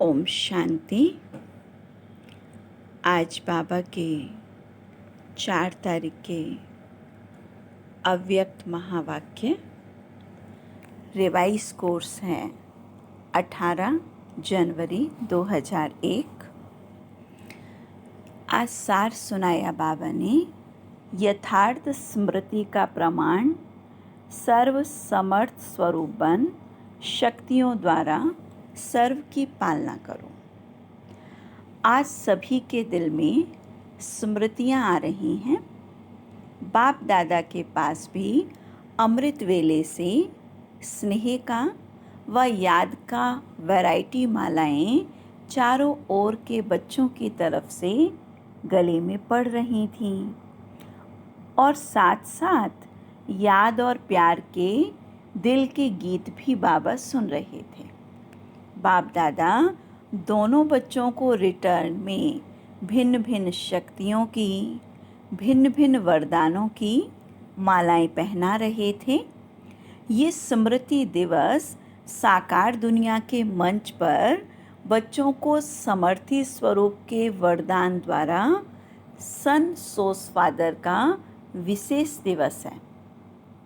ओम शांति। आज बाबा के 4 तारीख के अव्यक्त महावाक्य रिवाइज कोर्स है 18 जनवरी 2001। आज सार सुनाया बाबा ने। यथार्थ स्मृति का प्रमाण सर्व समर्थ स्वरूप बन शक्तियों द्वारा सर्व की पालना करो। आज सभी के दिल में स्मृतियाँ आ रही हैं। बाप दादा के पास भी अमृत वेले से स्नेह का व याद का वैरायटी मालाएं चारों ओर के बच्चों की तरफ से गले में पड़ रही थीं और साथ साथ याद और प्यार के दिल के गीत भी बाबा सुन रहे थे। बाप दादा दोनों बच्चों को रिटर्न में भिन्न भिन्न शक्तियों की, भिन्न भिन्न वरदानों की मालाएं पहना रहे थे। ये स्मृति दिवस साकार दुनिया के मंच पर बच्चों को समर्थी स्वरूप के वरदान द्वारा सन सोस फादर का विशेष दिवस है,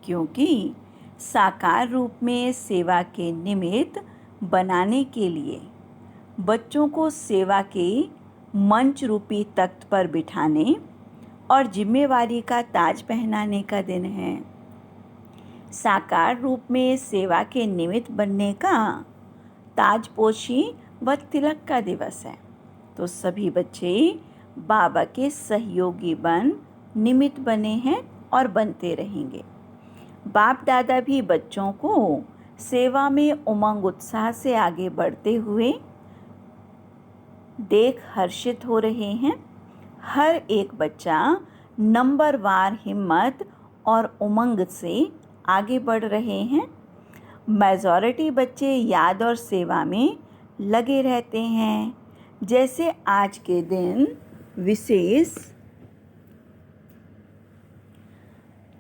क्योंकि साकार रूप में सेवा के निमित्त बनाने के लिए बच्चों को सेवा के मंच रूपी तख्त पर बिठाने और जिम्मेवारी का ताज पहनाने का दिन है। साकार रूप में सेवा के निमित्त बनने का ताजपोशी व तिलक का दिवस है। तो सभी बच्चे बाबा के सहयोगी बन निमित्त बने हैं और बनते रहेंगे। बाप दादा भी बच्चों को सेवा में उमंग उत्साह से आगे बढ़ते हुए देख हर्षित हो रहे हैं। हर एक बच्चा नंबरवार हिम्मत और उमंग से आगे बढ़ रहे हैं। मेजॉरिटी बच्चे याद और सेवा में लगे रहते हैं। जैसे आज के दिन विशेष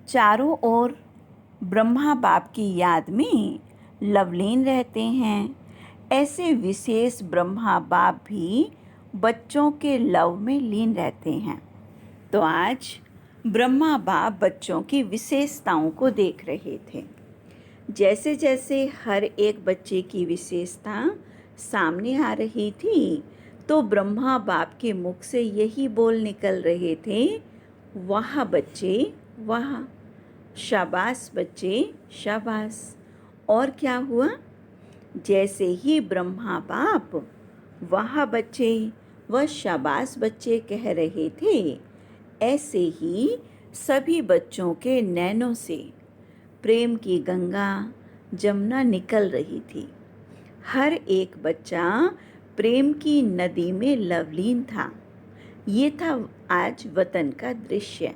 चारों ओर ब्रह्मा बाप की याद में लवलीन रहते हैं, ऐसे विशेष ब्रह्मा बाप भी बच्चों के लव में लीन रहते हैं। तो आज ब्रह्मा बाप बच्चों की विशेषताओं को देख रहे थे। जैसे जैसे हर एक बच्चे की विशेषता सामने आ रही थी, तो ब्रह्मा बाप के मुख से यही बोल निकल रहे थे, वाह बच्चे वाह, शाबाश बच्चे शाबाश। और क्या हुआ? जैसे ही ब्रह्मा बाप वाह बच्चे व शाबाश बच्चे कह रहे थे, ऐसे ही सभी बच्चों के नैनों से प्रेम की गंगा जमुना निकल रही थी। हर एक बच्चा प्रेम की नदी में लवलीन था। ये था आज वतन का दृश्य।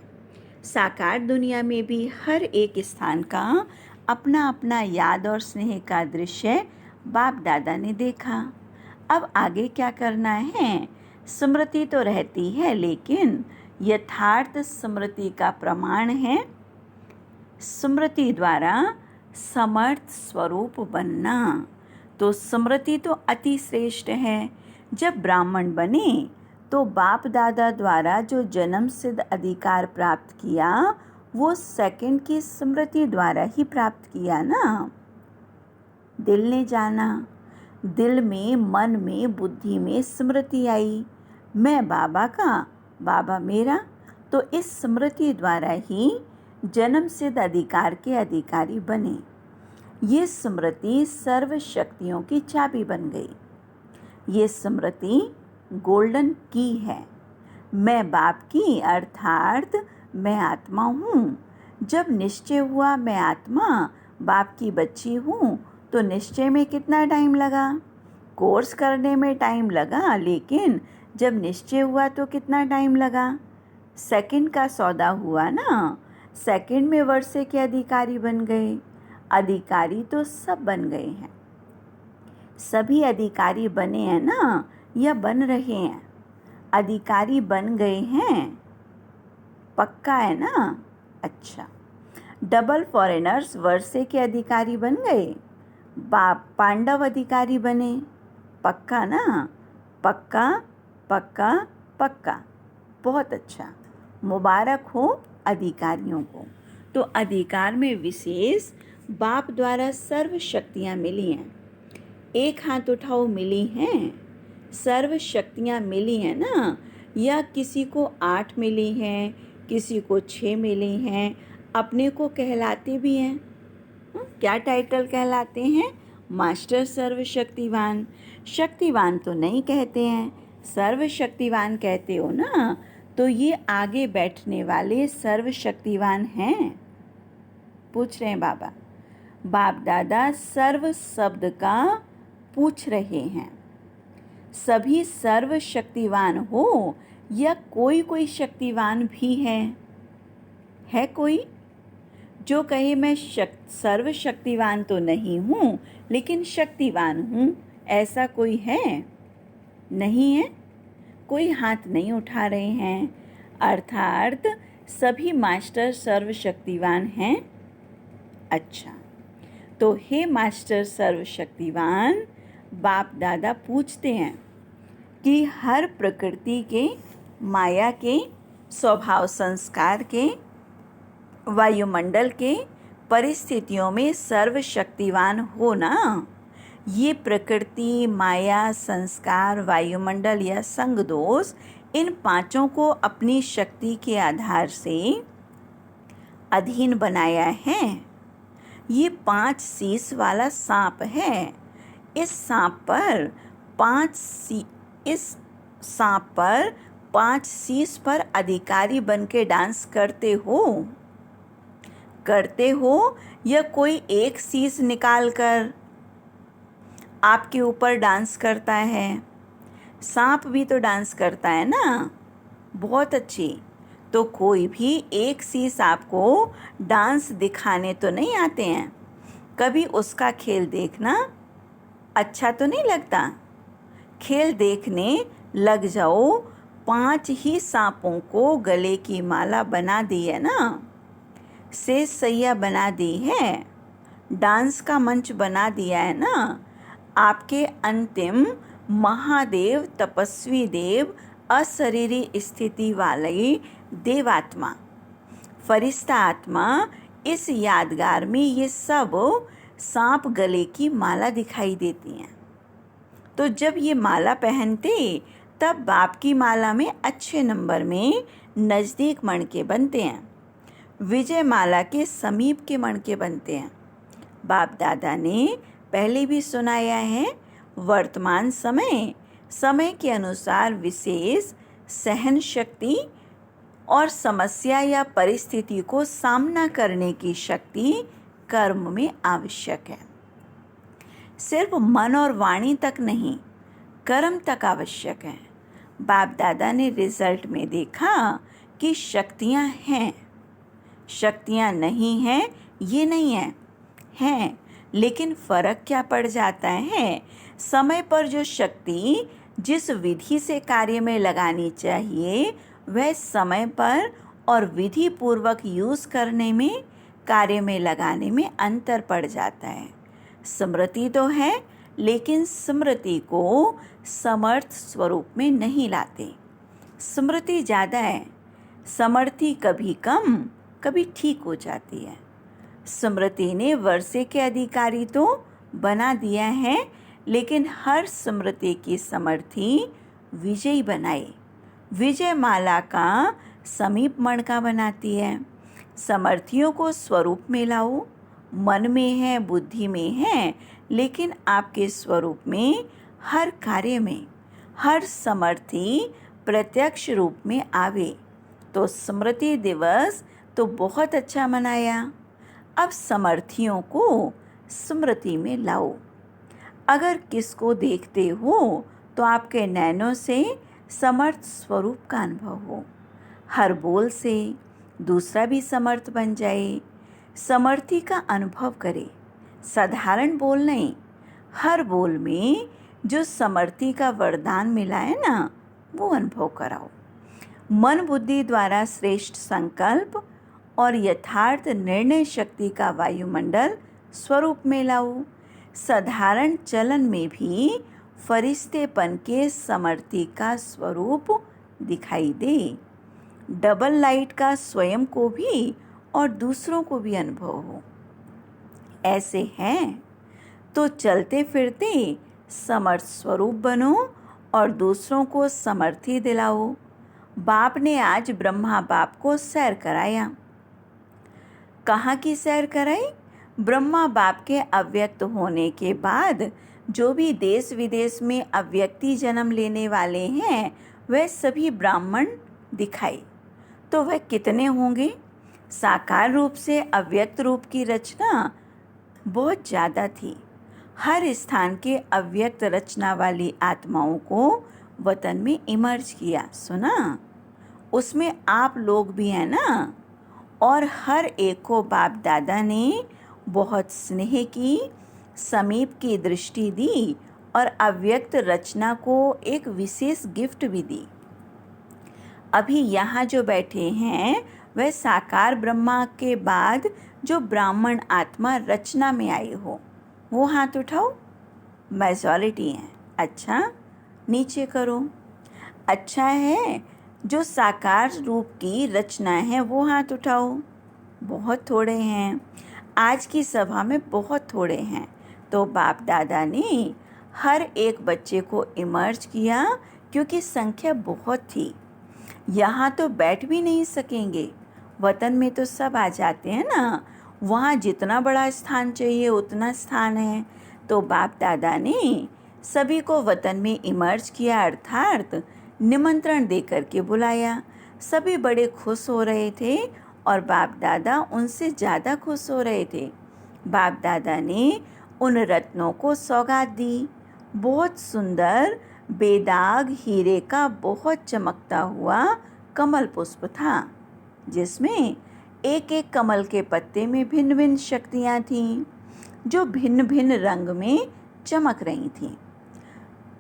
साकार दुनिया में भी हर एक स्थान का अपना अपना याद और स्नेह का दृश्य बाप दादा ने देखा। अब आगे क्या करना है? स्मृति तो रहती है, लेकिन यथार्थ स्मृति का प्रमाण है स्मृति द्वारा समर्थ स्वरूप बनना। तो स्मृति तो अति श्रेष्ठ है। जब ब्राह्मण बने तो बाप दादा द्वारा जो जन्म सिद्ध अधिकार प्राप्त किया, वो सेकंड की स्मृति द्वारा ही प्राप्त किया ना। दिल ने जाना, दिल में, मन में, बुद्धि में स्मृति आई, मैं बाबा का, बाबा मेरा। तो इस स्मृति द्वारा ही जन्म सिद्ध अधिकार के अधिकारी बने। ये स्मृति सर्व शक्तियों की चाबी बन गई। ये स्मृति गोल्डन की है। मैं बाप की अर्थात मैं आत्मा हूँ। जब निश्चय हुआ मैं आत्मा बाप की बच्ची हूँ, तो निश्चय में कितना टाइम लगा? कोर्स करने में टाइम लगा, लेकिन जब निश्चय हुआ तो कितना टाइम लगा? सेकंड का सौदा हुआ ना। सेकंड में वर्षे के अधिकारी बन गए। अधिकारी तो सब बन गए हैं। सभी अधिकारी बने हैं ना, या बन रहे हैं? अधिकारी बन गए हैं, पक्का है ना? अच्छा, डबल फॉरेनर्स वर्षे के अधिकारी बन गए। पांडव अधिकारी बने, पक्का ना? पक्का पक्का पक्का। बहुत अच्छा। मुबारक हो अधिकारियों को। तो अधिकार में विशेष बाप द्वारा सर्व शक्तियाँ मिली हैं। एक हाथ उठाओ, मिली हैं? सर्व शक्तियाँ मिली हैं ना? या किसी को 8 मिली हैं, किसी को 6 मिली हैं, अपने को कहलाते भी हैं। क्या टाइटल कहलाते हैं? मास्टर सर्वशक्तिवान। शक्तिवान तो नहीं कहते हैं, सर्वशक्तिवान कहते हो ना? तो ये आगे बैठने वाले सर्वशक्तिवान हैं? पूछ रहे हैं बाबा। बाप दादा सर्व शब्द का पूछ रहे हैं। सभी सर्वशक्तिवान हो या कोई शक्तिवान भी है कोई जो कहे मैं सर्वशक्तिवान तो नहीं हूँ लेकिन शक्तिवान हूँ? ऐसा कोई है? नहीं है? कोई हाथ नहीं उठा रहे हैं। अर्थात सभी मास्टर सर्वशक्तिवान हैं। अच्छा, तो हे मास्टर सर्वशक्तिवान, बाप दादा पूछते हैं कि हर प्रकृति के, माया के, स्वभाव संस्कार के, वायुमंडल के परिस्थितियों में सर्वशक्तिवान हो ना? ये प्रकृति, माया, संस्कार, वायुमंडल या संग दोष, इन पांचों को अपनी शक्ति के आधार से अधीन बनाया है। ये 5 शीश वाला सांप है। इस सांप पर 5 शीश पर अधिकारी बन के डांस करते हो या कोई एक शीश निकाल कर आपके ऊपर डांस करता है? सांप भी तो डांस करता है ना? बहुत अच्छी। तो कोई भी एक शीश आपको डांस दिखाने तो नहीं आते हैं। कभी उसका खेल देखना अच्छा तो नहीं लगता? खेल देखने लग जाओ। 5 ही सांपों को गले की माला बना दी है ना? शेष सैया बना दी है, डांस का मंच बना दिया है ना? आपके अंतिम महादेव, तपस्वी देव, अशरीरी स्थिति वाली देवात्मा, फरिश्ता आत्मा, इस यादगार में ये सब सांप गले की माला दिखाई देती हैं। तो जब ये माला पहनते तब बाप की माला में अच्छे नंबर में नज़दीक मणके बनते हैं, विजय माला के समीप के मणके बनते हैं। बाप दादा ने पहले भी सुनाया है, वर्तमान समय के अनुसार विशेष सहन शक्ति और समस्या या परिस्थिति को सामना करने की शक्ति कर्म में आवश्यक है। सिर्फ मन और वाणी तक नहीं, कर्म तक आवश्यक है। बाप दादा ने रिजल्ट में देखा कि शक्तियाँ हैं, शक्तियाँ नहीं हैं ये नहीं हैं, लेकिन फ़र्क क्या पड़ जाता है? समय पर जो शक्ति जिस विधि से कार्य में लगानी चाहिए वह समय पर और विधि पूर्वक यूज़ करने में, कार्य में लगाने में अंतर पड़ जाता है। स्मृति तो है लेकिन स्मृति को समर्थ स्वरूप में नहीं लाते। स्मृति ज़्यादा है, समर्थी कभी कम कभी ठीक हो जाती है। स्मृति ने वर्षे के अधिकारी तो बना दिया है लेकिन हर स्मृति की समर्थी विजयी बनाए, विजय माला का समीप मणका बनाती है। समर्थियों को स्वरूप में लाओ, मन में है, बुद्धि में है, लेकिन आपके स्वरूप में हर कार्य में हर समर्थी प्रत्यक्ष रूप में आवे। तो स्मृति दिवस तो बहुत अच्छा मनाया। अब समर्थियों को स्मृति में लाओ। अगर किसको देखते हो तो आपके नैनों से समर्थ स्वरूप का अनुभव हो। हर बोल से दूसरा भी समर्थ बन जाए, समर्थी का अनुभव करे। साधारण बोल नहीं, हर बोल में जो समर्थी का वरदान मिला है ना, वो अनुभव कराओ। मन बुद्धि द्वारा श्रेष्ठ संकल्प और यथार्थ निर्णय शक्ति का वायुमंडल स्वरूप में लाओ। साधारण चलन में भी फरिश्तेपन के समर्थी का स्वरूप दिखाई दे। डबल लाइट का स्वयं को भी और दूसरों को भी अनुभव हो। ऐसे हैं तो चलते फिरते समर्थ स्वरूप बनो और दूसरों को समर्थी दिलाओ। बाप ने आज ब्रह्मा बाप को सैर कराया। कहाँ की सैर कराई? ब्रह्मा बाप के अव्यक्त होने के बाद जो भी देश विदेश में अव्यक्ति जन्म लेने वाले हैं वह सभी ब्राह्मण दिखाए। तो वह कितने होंगे? साकार रूप से अव्यक्त रूप की रचना बहुत ज़्यादा थी। हर स्थान के अव्यक्त रचना वाली आत्माओं को वतन में इमर्ज किया। सुना? उसमें आप लोग भी हैं ना। और हर एक को बाप दादा ने बहुत स्नेह की, समीप की दृष्टि दी और अव्यक्त रचना को एक विशेष गिफ्ट भी दी। अभी यहाँ जो बैठे हैं वह साकार ब्रह्मा के बाद जो ब्राह्मण आत्मा रचना में आई हो वो हाथ उठाओ। मेजॉरिटी हैं। अच्छा, नीचे करो। अच्छा है, जो साकार रूप की रचना है वो हाथ उठाओ। बहुत थोड़े हैं, आज की सभा में बहुत थोड़े हैं। तो बाप दादा ने हर एक बच्चे को इमर्ज किया क्योंकि संख्या बहुत थी। यहाँ तो बैठ भी नहीं सकेंगे। वतन में तो सब आ जाते हैं ना, वहाँ जितना बड़ा स्थान चाहिए उतना स्थान है। तो बाप दादा ने सभी को वतन में इमर्ज किया, अर्थात निमंत्रण देकर के बुलाया। सभी बड़े खुश हो रहे थे और बाप दादा उनसे ज़्यादा खुश हो रहे थे। बाप दादा ने उन रत्नों को सौगात दी। बहुत सुंदर बेदाग हीरे का बहुत चमकता हुआ कमल पुष्प था, जिसमें एक एक कमल के पत्ते में भिन्न भिन्न शक्तियाँ थीं जो भिन्न भिन्न रंग में चमक रही थीं।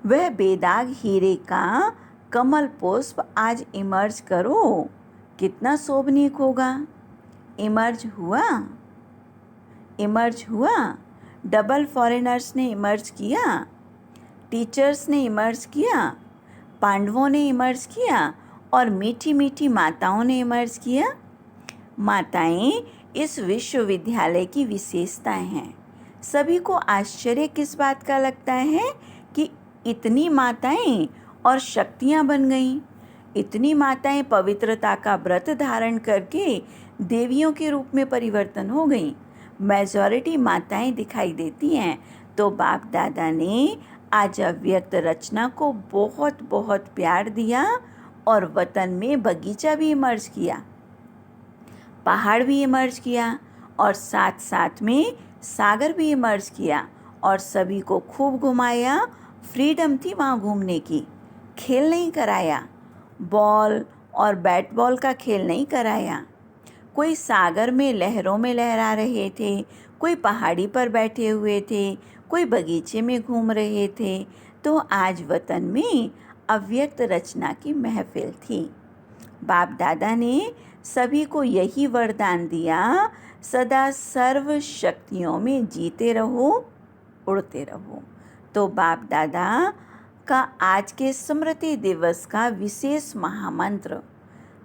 वह बेदाग हीरे का कमल पुष्प आज इमर्ज करो, कितना शोभनीय होगा। इमर्ज हुआ, इमर्ज हुआ। डबल फॉरेनर्स ने इमर्ज किया, टीचर्स ने इमर्ज किया, पांडवों ने इमर्ज किया और मीठी मीठी माताओं ने इमर्ज किया। माताएं इस विश्वविद्यालय की विशेषताएं हैं। सभी को आश्चर्य किस बात का लगता है कि इतनी माताएं और शक्तियां बन गईं। इतनी माताएं पवित्रता का व्रत धारण करके देवियों के रूप में परिवर्तन हो गईं। मेजॉरिटी माताएं दिखाई देती हैं। तो बाप दादा ने आज अव्यक्त रचना को बहुत बहुत प्यार दिया और वतन में बगीचा भी इमर्ज किया, पहाड़ भी इमर्ज किया और साथ साथ में सागर भी इमर्ज किया और सभी को खूब घुमाया। फ्रीडम थी वहाँ घूमने की। खेल नहीं कराया, बॉल और बैट बॉल का खेल नहीं कराया। कोई सागर में लहरों में लहरा रहे थे, कोई पहाड़ी पर बैठे हुए थे, कोई बगीचे में घूम रहे थे। तो आज वतन में अव्यक्त रचना की महफिल थी। बाप दादा ने सभी को यही वरदान दिया, सदा सर्व शक्तियों में जीते रहो, उड़ते रहो। तो बाप दादा का आज के स्मृति दिवस का विशेष महामंत्र,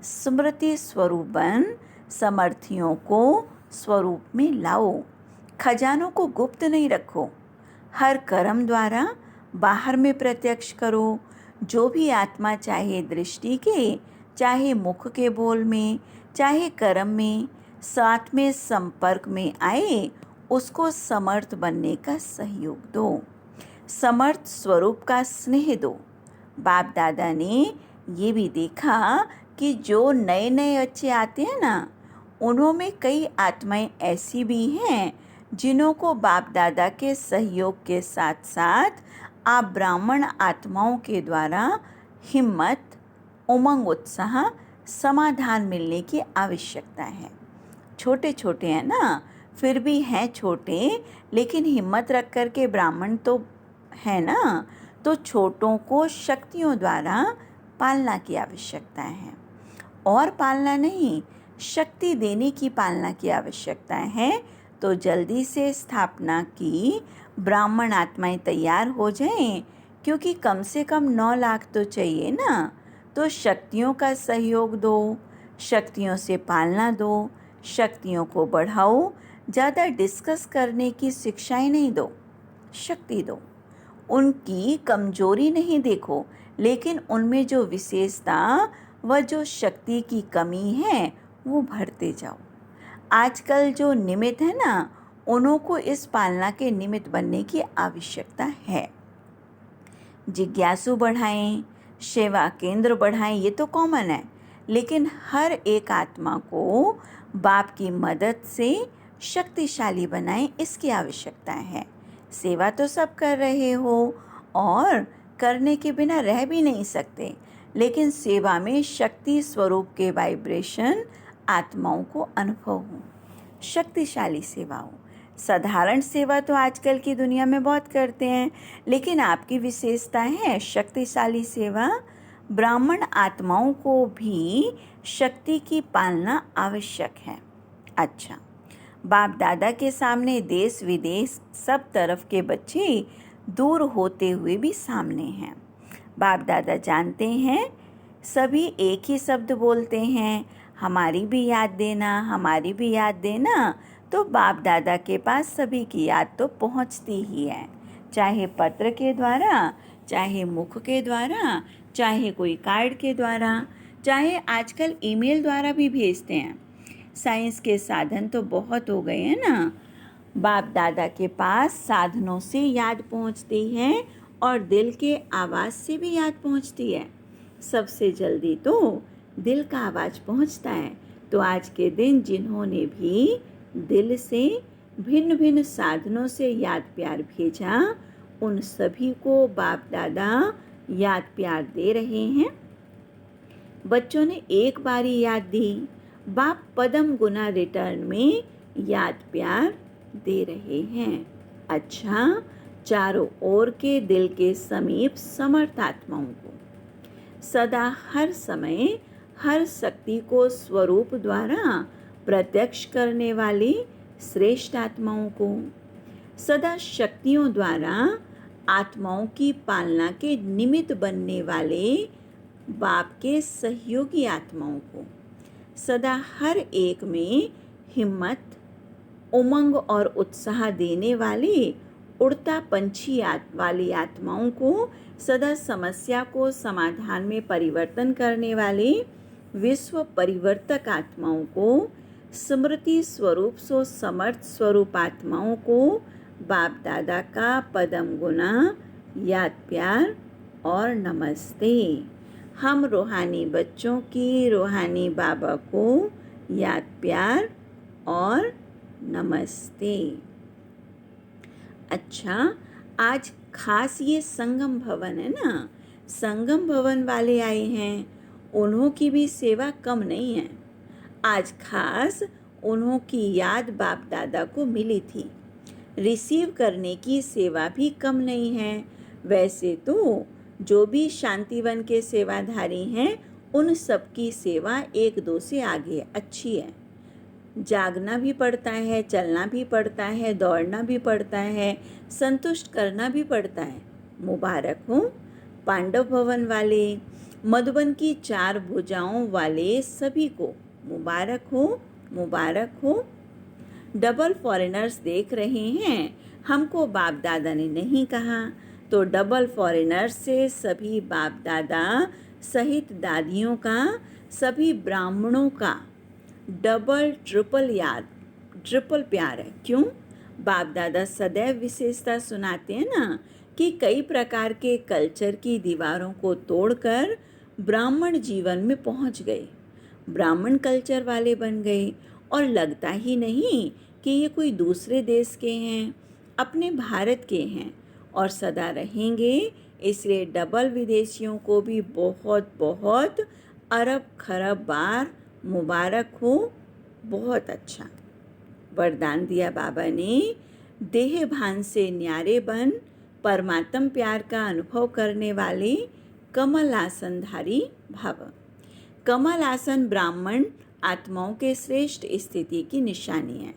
स्मृति स्वरूप बन समर्थियों को स्वरूप में लाओ। खजानों को गुप्त नहीं रखो, हर कर्म द्वारा बाहर में प्रत्यक्ष करो। जो भी आत्मा चाहे दृष्टि के, चाहे मुख के बोल में, चाहे कर्म में, साथ में संपर्क में आए, उसको समर्थ बनने का सहयोग दो, समर्थ स्वरूप का स्नेह दो। बाप दादा ने ये भी देखा कि जो नए नए बच्चे आते हैं ना, उन्होंने कई आत्माएं ऐसी भी हैं जिन्हों को बाप दादा के सहयोग के साथ साथ आप ब्राह्मण आत्माओं के द्वारा हिम्मत, उमंग, उत्साह, समाधान मिलने की आवश्यकता है। छोटे छोटे हैं ना, फिर भी हैं छोटे, लेकिन हिम्मत रख कर के ब्राह्मण तो है ना। तो छोटों को शक्तियों द्वारा पालना की आवश्यकता है, और पालना नहीं, शक्ति देने की पालना की आवश्यकता है। तो जल्दी से स्थापना की ब्राह्मण आत्माएं तैयार हो जाएं, क्योंकि कम से कम 9 लाख तो चाहिए ना। तो शक्तियों का सहयोग दो, शक्तियों से पालना दो, शक्तियों को बढ़ाओ। ज़्यादा डिस्कस करने की शिक्षाएं नहीं दो, शक्ति दो। उनकी कमजोरी नहीं देखो, लेकिन उनमें जो विशेषता व जो शक्ति की कमी है वो भरते जाओ। आजकल जो निमित्त है ना, उन्हों को इस पालना के निमित्त बनने की आवश्यकता है। जिज्ञासु बढ़ाएं, सेवा केंद्र बढ़ाएं, ये तो कॉमन है। लेकिन हर एक आत्मा को बाप की मदद से शक्तिशाली बनाएं, इसकी आवश्यकता है। सेवा तो सब कर रहे हो और करने के बिना रह भी नहीं सकते, लेकिन सेवा में शक्ति स्वरूप के वाइब्रेशन आत्माओं को अनुभव हो। शक्तिशाली सेवा हो। साधारण सेवा तो आजकल की दुनिया में बहुत करते हैं, लेकिन आपकी विशेषता है शक्तिशाली सेवा। ब्राह्मण आत्माओं को भी शक्ति की पालना आवश्यक है। अच्छा, बाप दादा के सामने देश विदेश सब तरफ के बच्चे दूर होते हुए भी सामने हैं। बाप दादा जानते हैं, सभी एक ही शब्द बोलते हैं, हमारी भी याद देना, हमारी भी याद देना। तो बाप दादा के पास सभी की याद तो पहुंचती ही है, चाहे पत्र के द्वारा, चाहे मुख के द्वारा, चाहे कोई कार्ड के द्वारा, चाहे आजकल ईमेल द्वारा भी भेजते हैं। साइंस के साधन तो बहुत हो गए हैं ना। बाप दादा के पास साधनों से याद पहुंचती है और दिल के आवाज़ से भी याद पहुंचती है। सबसे जल्दी तो दिल का आवाज़ पहुंचता है। तो आज के दिन जिन्होंने भी दिल से भिन्न भिन्न साधनों से याद प्यार भेजा, उन सभी को बाप दादा याद प्यार दे रहे हैं। बच्चों ने एक बारी याद दी, बाप पदम गुना रिटर्न में याद प्यार दे रहे हैं। अच्छा, चारों ओर के दिल के समीप समर्थ आत्माओं को, सदा हर समय हर शक्ति को स्वरूप द्वारा प्रत्यक्ष करने वाली श्रेष्ठ आत्माओं को, सदा शक्तियों द्वारा आत्माओं की पालना के निमित्त बनने वाले बाप के सहयोगी आत्माओं को, सदा हर एक में हिम्मत, उमंग और उत्साह देने वाले उड़ता पंछी वाली आत्माओं को, सदा समस्या को समाधान में परिवर्तन करने वाले विश्व परिवर्तक आत्माओं को, स्मृति स्वरूप सो समर्थ स्वरूप आत्माओं को बाप दादा का पदम गुना याद प्यार और नमस्ते। हम रूहानी बच्चों की रूहानी बाबा को याद प्यार और नमस्ते। अच्छा, आज खास ये संगम भवन है ना, संगम भवन वाले आए हैं, उन्हों की भी सेवा कम नहीं है। आज खास उन्हों की याद बाप दादा को मिली थी। रिसीव करने की सेवा भी कम नहीं है। वैसे तो जो भी शांतिवन के सेवाधारी हैं, उन सब की सेवा एक दो से आगे अच्छी है। जागना भी पड़ता है, चलना भी पड़ता है, दौड़ना भी पड़ता है, संतुष्ट करना भी पड़ता है। मुबारक हो पांडव भवन वाले, मधुबन की 4 भुजाओं वाले सभी को मुबारक हो, मुबारक हो। डबल फॉरेनर्स देख रहे हैं, हमको बाप दादा ने नहीं कहा, तो डबल फॉरेनर्स से सभी बाप दादा सहित दादियों का, सभी ब्राह्मणों का डबल ट्रिपल याद, ट्रिपल प्यार है। क्यों? बाप दादा सदैव विशेषता सुनाते हैं ना कि कई प्रकार के कल्चर की दीवारों को तोड़कर ब्राह्मण जीवन में पहुंच गए, ब्राह्मण कल्चर वाले बन गए, और लगता ही नहीं कि ये कोई दूसरे देश के हैं, अपने भारत के हैं और सदा रहेंगे। इसलिए डबल विदेशियों को भी बहुत बहुत अरब खरब बार मुबारक हो। बहुत अच्छा वरदान दिया बाबा ने, देह भान से न्यारे बन परमात्म प्यार का अनुभव करने वाले कमल आसनधारी भव। कमल आसन ब्राह्मण आत्माओं के श्रेष्ठ स्थिति की निशानी है।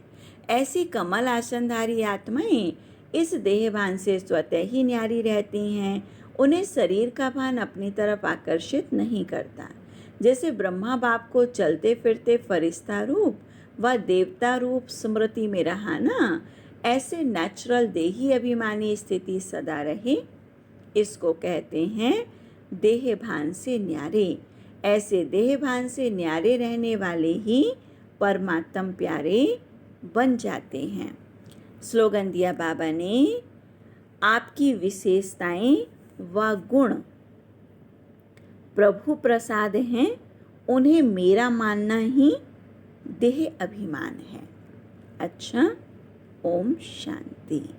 ऐसी कमल आसनधारी आत्माएं इस देह भान से स्वतः ही न्यारी रहती हैं। उन्हें शरीर का भान अपनी तरफ आकर्षित नहीं करता। जैसे ब्रह्मा बाप को चलते फिरते फरिश्ता रूप व देवता रूप स्मृति में रहा ना, ऐसे नेचुरल देही अभिमानी स्थिति सदा रहे। इसको कहते हैं देह भान से न्यारे। ऐसे देह भान से न्यारे रहने वाले ही परमात्म प्यारे बन जाते हैं। स्लोगन दिया बाबा ने, आपकी विशेषताएं व गुण प्रभु प्रसाद हैं, उन्हें मेरा मानना ही देह अभिमान है। अच्छा, ओम शांति।